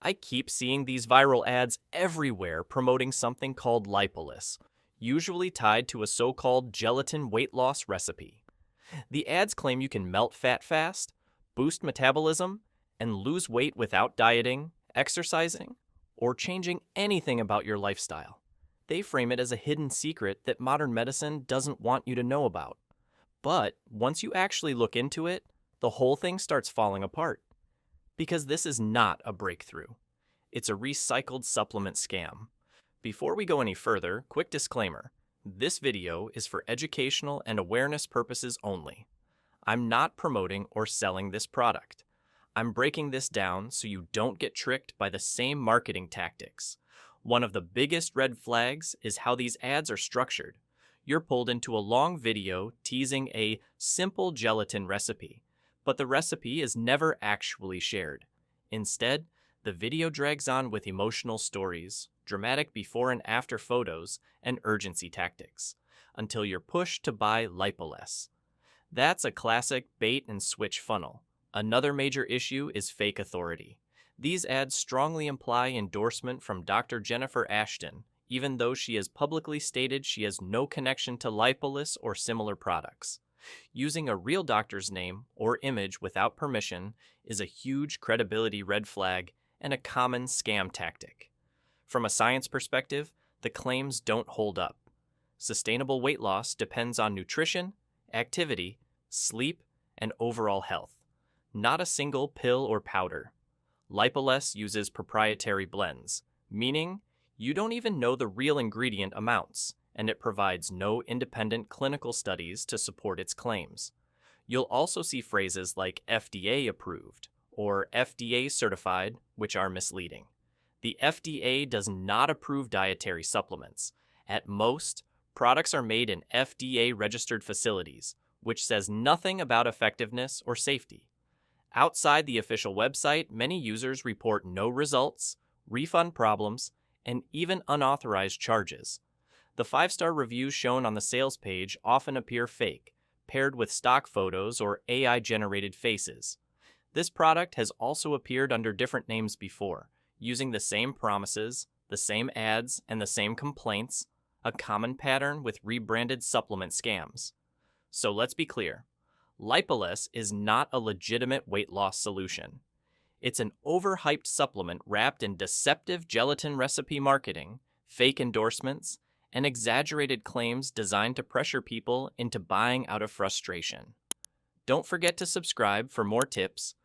I keep seeing these viral ads everywhere promoting something called Lipoless, usually tied to a so-called gelatin weight loss recipe. The ads claim you can melt fat fast, boost metabolism, and lose weight without dieting, exercising, or changing anything about your lifestyle. They frame it as a hidden secret that modern medicine doesn't want you to know about. But once you actually look into it, the whole thing starts falling apart. Because this is not a breakthrough. It's a recycled supplement scam. Before we go any further, quick disclaimer. This video is for educational and awareness purposes only. I'm not promoting or selling this product. I'm breaking this down so you don't get tricked by the same marketing tactics. One of the biggest red flags is how these ads are structured. You're pulled into a long video teasing a simple gelatin recipe, but the recipe is never actually shared. Instead, the video drags on with emotional stories, dramatic before and after photos, and urgency tactics, until you're pushed to buy Lipoless. That's a classic bait and switch funnel. Another major issue is fake authority. These ads strongly imply endorsement from Dr. Jennifer Ashton, even though she has publicly stated she has no connection to Lipoless or similar products. Using a real doctor's name or image without permission is a huge credibility red flag and a common scam tactic. From a science perspective, the claims don't hold up. Sustainable weight loss depends on nutrition, activity, sleep, and overall health, not a single pill or powder. Lipoless uses proprietary blends, meaning you don't even know the real ingredient amounts, and it provides no independent clinical studies to support its claims. You'll also see phrases like FDA approved or FDA certified, which are misleading. The FDA does not approve dietary supplements. At most, products are made in FDA-registered facilities, which says nothing about effectiveness or safety. Outside the official website, many users report no results, refund problems, and even unauthorized charges. The 5-star reviews shown on the sales page often appear fake, paired with stock photos or AI-generated faces. This product has also appeared under different names before, using the same promises, the same ads, and the same complaints, a common pattern with rebranded supplement scams. So let's be clear. Lipoless is not a legitimate weight loss solution. It's an overhyped supplement wrapped in deceptive gelatin recipe marketing, fake endorsements, and exaggerated claims designed to pressure people into buying out of frustration. Don't forget to subscribe for more tips,